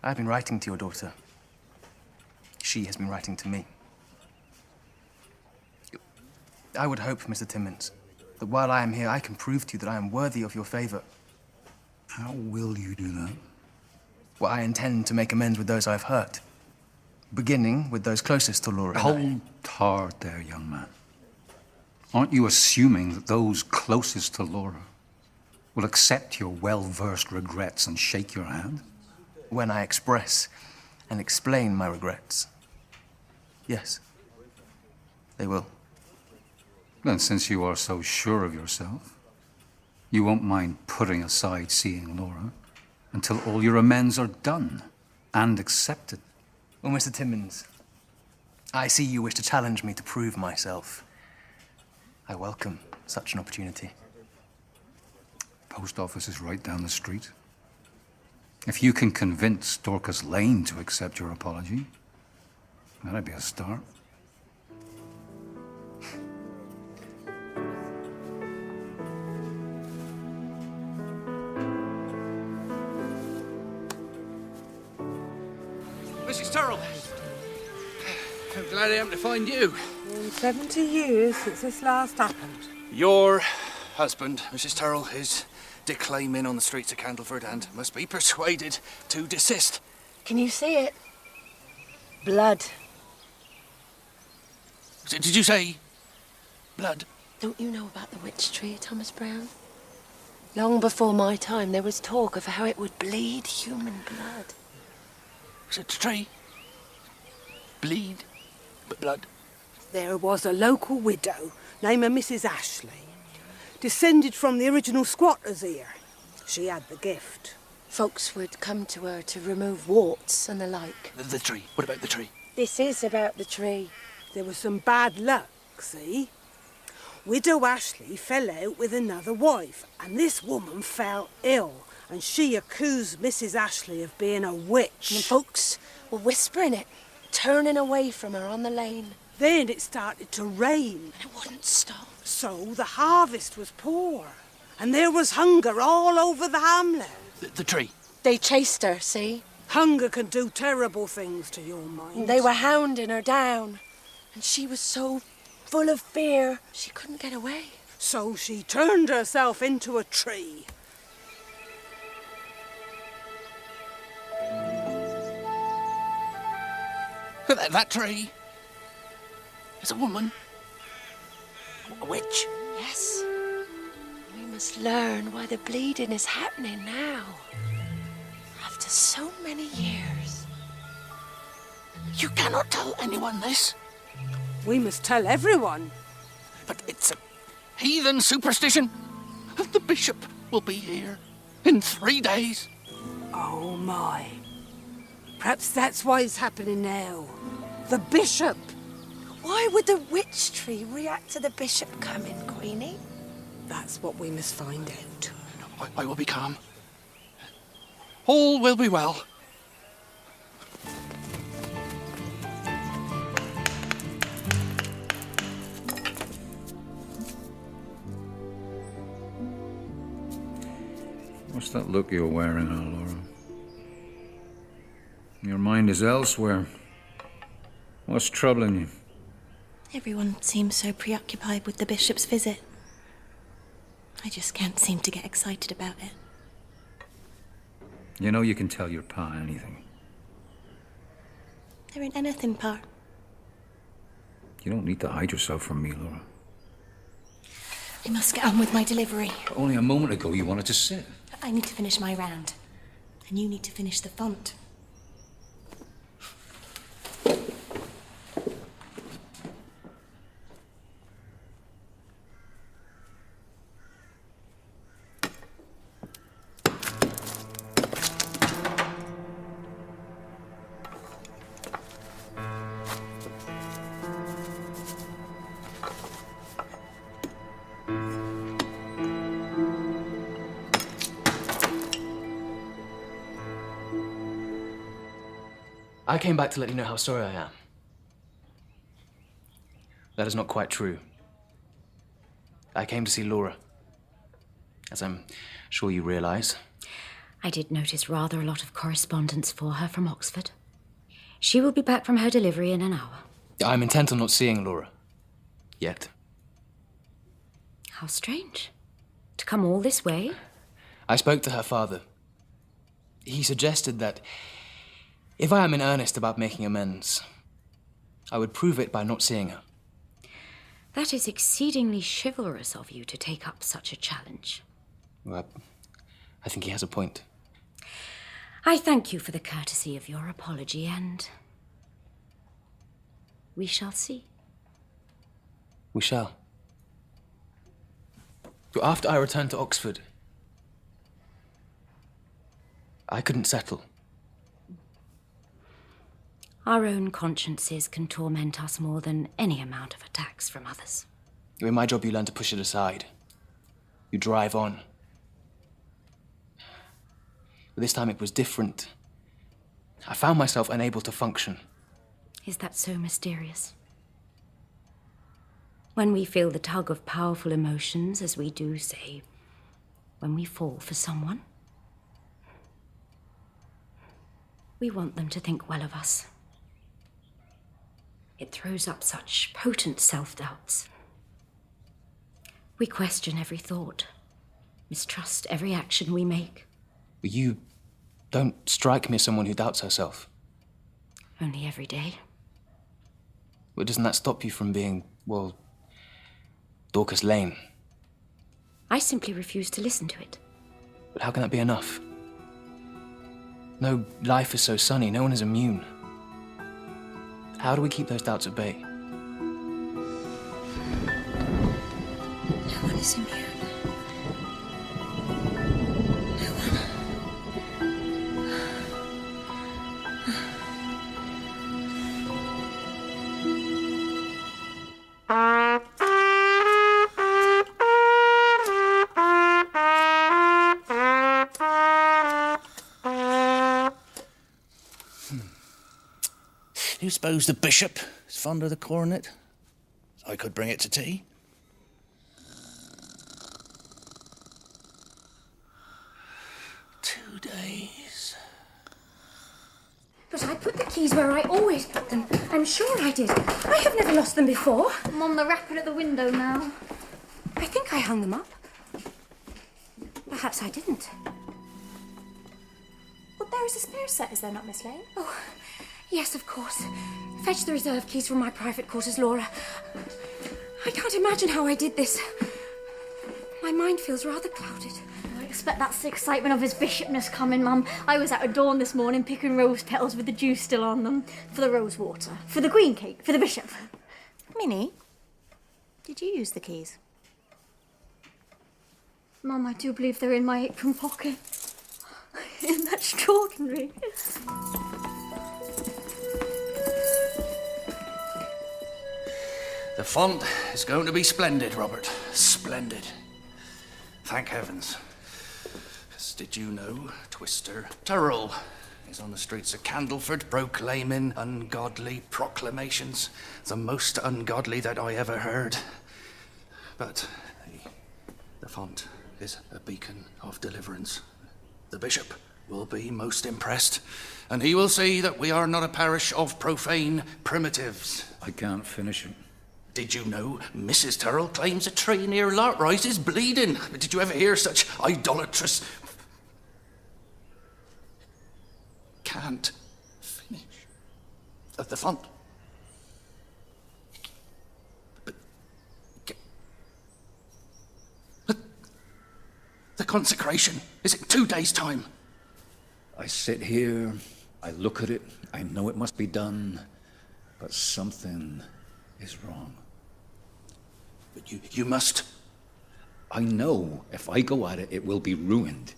I've been writing to your daughter. She has been writing to me. I would hope, Mr. Timmins, that while I am here, I can prove to you that I am worthy of your favor. How will you do that? Well, I intend to make amends with those I've hurt, beginning with those closest to Laura. Hold hard there, young man. Aren't you assuming that those closest to Laura will accept your well-versed regrets and shake your hand? When I express and explain my regrets, yes, they will. Then, since you are so sure of yourself, you won't mind putting aside seeing Laura until all your amends are done and accepted. Well, Mr. Timmins, I see you wish to challenge me to prove myself. I welcome such an opportunity. Post office is right down the street. If you can convince Dorcas Lane to accept your apology, that'd be a start. Mrs. Turrell, I'm glad I am to find you. 70 years since this last happened. Your husband, Mrs. Turrell, is declaiming on the streets of Candleford and must be persuaded to desist. Can you see it? Blood. Did you say blood? Don't you know about the witch tree, Thomas Brown? Long before my time, there was talk of how it would bleed human blood. Was it a tree? Bleed, but blood. There was a local widow named Mrs. Ashley, descended from the original squatters here. She had the gift. Folks would come to her to remove warts and the like. The tree. What about the tree? This is about the tree. There was some bad luck, see? Widow Ashley fell out with another wife, and this woman fell ill, and she accused Mrs. Ashley of being a witch. And folks were whispering it, turning away from her on the lane. Then it started to rain. And it wouldn't stop. So the harvest was poor, and there was hunger all over the hamlet. The tree. They chased her, see? Hunger can do terrible things to your mind. They were hounding her down, and she was so full of fear, she couldn't get away. So she turned herself into a tree. That tree is a woman. A witch. Yes. We must learn why the bleeding is happening now. After so many years. You cannot tell anyone this. We must tell everyone. But it's a heathen superstition. The bishop will be here in 3 days. Oh my. Perhaps that's why it's happening now. The bishop. Why would the witch tree react to the bishop coming, Queenie? That's what we must find out. I will be calm. All will be well. What's that look you're wearing, Laura? Your mind is elsewhere. What's troubling you? Everyone seems so preoccupied with the bishop's visit. I just can't seem to get excited about it. You know you can tell your pa anything. There ain't anything, Pa. You don't need to hide yourself from me, Laura. I must get on with my delivery. Only a moment ago you wanted to sit. I need to finish my round. And you need to finish the font. I came back to let you know how sorry I am. That is not quite true. I came to see Laura. As I'm sure you realize. I did notice rather a lot of correspondence for her from Oxford. She will be back from her delivery in an hour. I'm intent on not seeing Laura. Yet. How strange. To come all this way? I spoke to her father. He suggested that if I am in earnest about making amends, I would prove it by not seeing her. That is exceedingly chivalrous of you to take up such a challenge. Well, I think he has a point. I thank you for the courtesy of your apology, and we shall see. We shall. After I returned to Oxford, I couldn't settle. Our own consciences can torment us more than any amount of attacks from others. In my job, you learn to push it aside. You drive on. But this time it was different. I found myself unable to function. Is that so mysterious? When we feel the tug of powerful emotions, as we do, say, when we fall for someone, we want them to think well of us. It throws up such potent self-doubts. We question every thought, mistrust every action we make. But you don't strike me as someone who doubts herself. Only every day. But doesn't that stop you from being, well, Dorcas Lane? I simply refuse to listen to it. But how can that be enough? No life is so sunny, no one is immune. How do we keep those doubts at bay? No one is immune. No one. Do you suppose the bishop is fond of the coronet? I could bring it to tea. Two days. But I put the keys where I always put them. I'm sure I did. I have never lost them before. Mum, they're rapping at the window now. I think I hung them up. Perhaps I didn't. Well, there is a spare set, is there not, Miss Lane? Oh, yes, of course. Fetch the reserve keys from my private quarters, Laura. I can't imagine how I did this. My mind feels rather clouded. I expect that's the excitement of his bishopness coming, Mum. I was out at dawn this morning picking rose petals with the juice still on them. For the rose water. For the queen cake. For the bishop. Minnie, did you use the keys? Mum, I do believe they're in my apron pocket. Isn't that extraordinary? The font is going to be splendid, Robert. Splendid. Thank heavens. 'Cause did you know Twister Turrell is on the streets of Candleford proclaiming ungodly proclamations, the most ungodly that I ever heard. But the font is a beacon of deliverance. The bishop will be most impressed, and he will see that we are not a parish of profane primitives. I can't finish it. Did you know Mrs. Turrell claims a tree near Lark R1se is bleeding? Did you ever hear such idolatrous... Can't finish. The font. But the consecration is in 2 days' time. I sit here, I look at it, I know it must be done, but something is wrong. But you must. I know if I go at it, it will be ruined.